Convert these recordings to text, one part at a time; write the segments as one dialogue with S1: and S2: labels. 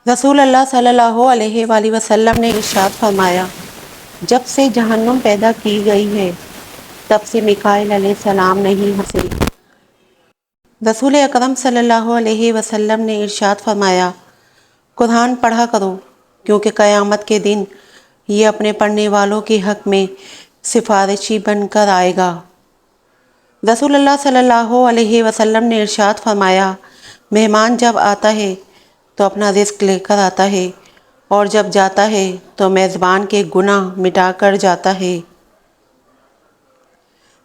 S1: رسول اللہ صلی اللہ علیہ وآلہ وسلم نے ارشاد فرمایا، جب سے جہنم پیدا کی گئی ہے تب سے میکائیل علیہ السلام نہیں ہنسے۔ رسول اکرم صلی اللہ علیہ وسلم نے ارشاد فرمایا، قرآن پڑھا کرو کیونکہ قیامت کے دن یہ اپنے پڑھنے والوں کے حق میں سفارشی بن کر آئے گا۔ رسول اللہ صلی اللہ علیہ وسلم نے ارشاد فرمایا، مہمان جب آتا ہے تو اپنا رزق لے کر آتا ہے اور جب جاتا ہے تو میزبان کے گناہ مٹا کر جاتا ہے۔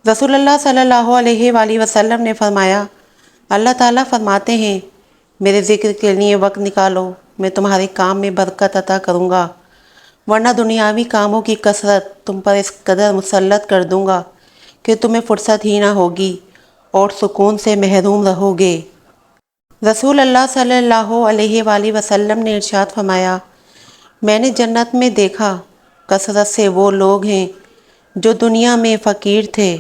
S1: رسول اللہ صلی اللہ علیہ وآلہ وسلم نے فرمایا، اللہ تعالیٰ فرماتے ہیں، میرے ذکر کے لیے وقت نکالو، میں تمہارے کام میں برکت عطا کروں گا، ورنہ دنیاوی کاموں کی کثرت تم پر اس قدر مسلط کر دوں گا کہ تمہیں فرصت ہی نہ ہوگی اور سکون سے محروم رہو گے۔ رسول اللہ صلی اللہ علیہ وآلہ وسلم نے ارشاد فرمایا، میں نے جنت میں دیکھا کثرت سے وہ لوگ ہیں جو دنیا میں فقیر تھے۔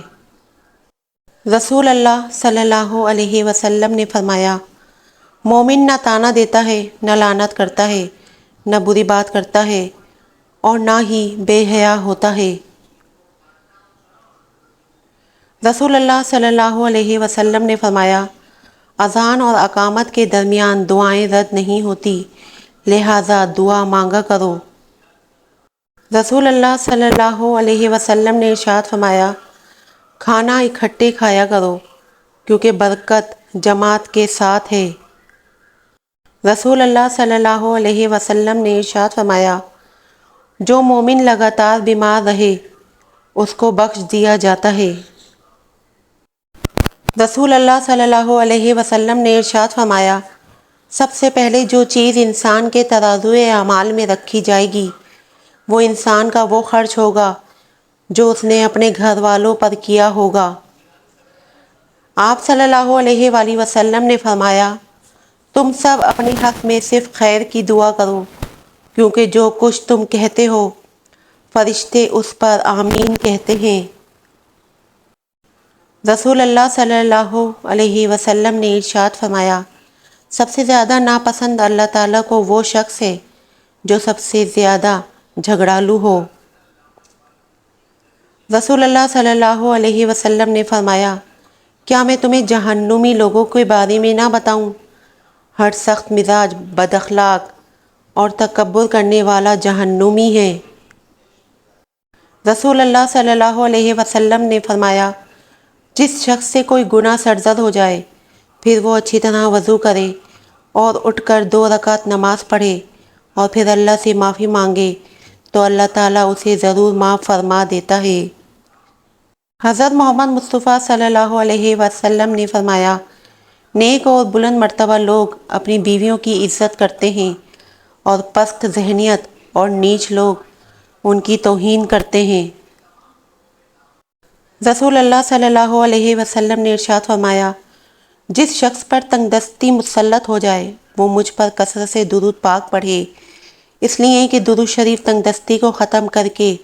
S1: رسول اللہ صلی اللہ علیہ وسلم نے فرمایا، مومن نہ طعنہ دیتا ہے، نہ لعنت کرتا ہے، نہ بری بات کرتا ہے اور نہ ہی بے حیا ہوتا ہے۔ رسول اللہ صلی اللہ علیہ وسلم نے فرمایا، اذان اور اقامت کے درمیان دعائیں رد نہیں ہوتی، لہٰذا دعا مانگا کرو۔ رسول اللہ صلی اللہ علیہ وسلم نے ارشاد فرمایا، کھانا اکٹھے کھایا کرو کیونکہ برکت جماعت کے ساتھ ہے۔ رسول اللہ صلی اللہ علیہ وسلم نے ارشاد فرمایا، جو مومن لگاتار بیمار رہے اس کو بخش دیا جاتا ہے۔ رسول اللہ صلی اللہ علیہ وسلم نے ارشاد فرمایا، سب سے پہلے جو چیز انسان کے ترازوئے اعمال میں رکھی جائے گی وہ انسان کا وہ خرچ ہوگا جو اس نے اپنے گھر والوں پر کیا ہوگا۔ آپ صلی اللہ علیہ وآلہ وسلم نے فرمایا، تم سب اپنے حق میں صرف خیر کی دعا کرو کیونکہ جو کچھ تم کہتے ہو فرشتے اس پر آمین کہتے ہیں۔ رسول اللہ صلی اللہ علیہ وسلم نے ارشاد فرمایا، سب سے زیادہ ناپسند اللہ تعالیٰ کو وہ شخص ہے جو سب سے زیادہ جھگڑالو ہو۔ رسول اللہ صلی اللہ علیہ وسلم نے فرمایا، کیا میں تمہیں جہنمی لوگوں کے بارے میں نہ بتاؤں؟ ہر سخت مزاج، بد اخلاق اور تکبر کرنے والا جہنمی ہے۔ رسول اللہ صلی اللہ علیہ وسلم نے فرمایا، جس شخص سے کوئی گناہ سرزد ہو جائے پھر وہ اچھی طرح وضو کرے اور اٹھ کر 2 رکعت نماز پڑھے اور پھر اللہ سے معافی مانگے تو اللہ تعالیٰ اسے ضرور معاف فرما دیتا ہے۔ حضرت محمد مصطفیٰ صلی اللہ علیہ وسلم نے فرمایا، نیک اور بلند مرتبہ لوگ اپنی بیویوں کی عزت کرتے ہیں اور پست ذہنیت اور نیچ لوگ ان کی توہین کرتے ہیں۔ رسول اللہ صلی اللہ علیہ وسلم نے ارشاد فرمایا، جس شخص پر تنگ دستی مسلط ہو جائے وہ مجھ پر کثرت سے درود پاک پڑھے، اس لیے کہ درود شریف تنگ دستی کو ختم کر کے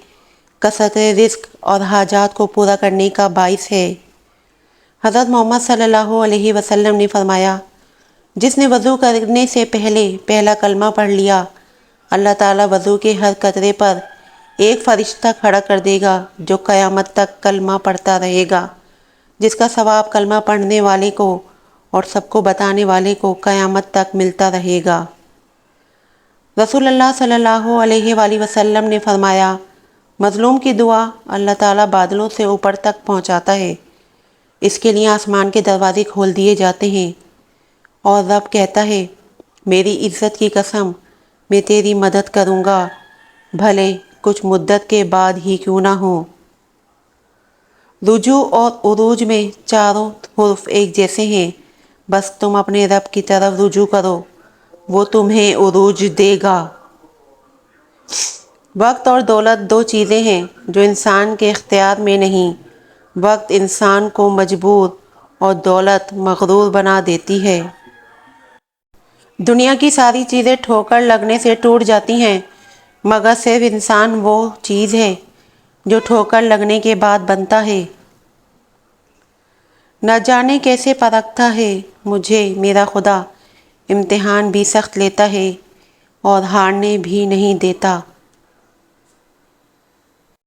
S1: کثرت رزق اور حاجات کو پورا کرنے کا باعث ہے۔ حضرت محمد صلی اللہ علیہ وسلم نے فرمایا، جس نے وضو کرنے سے پہلے پہلا کلمہ پڑھ لیا، اللہ تعالیٰ وضو کے ہر قطرے پر ایک فرشتہ کھڑا کر دے گا جو قیامت تک کلمہ پڑھتا رہے گا، جس کا ثواب کلمہ پڑھنے والے کو اور سب کو بتانے والے کو قیامت تک ملتا رہے گا۔ رسول اللہ صلی اللہ علیہ وآلہ وسلم نے فرمایا، مظلوم کی دعا اللہ تعالیٰ بادلوں سے اوپر تک پہنچاتا ہے، اس کے لیے آسمان کے دروازے کھول دیے جاتے ہیں اور رب کہتا ہے، میری عزت کی قسم میں تیری مدد کروں گا، بھلے کچھ مدت کے بعد ہی کیوں نہ ہو۔ رجوع اور عروج میں چاروں حروف ایک جیسے ہیں، بس تم اپنے رب کی طرف رجوع کرو، وہ تمہیں عروج دے گا۔ وقت اور دولت 2 چیزیں ہیں جو انسان کے اختیار میں نہیں، وقت انسان کو مجبور اور دولت مغرور بنا دیتی ہے۔ دنیا کی ساری چیزیں ٹھوکر لگنے سے ٹوٹ جاتی ہیں مگر صرف انسان وہ چیز ہے جو ٹھوکر لگنے کے بعد بنتا ہے۔ نہ جانے کیسے پرکھتا ہے مجھے میرا خدا، امتحان بھی سخت لیتا ہے اور ہارنے بھی نہیں دیتا۔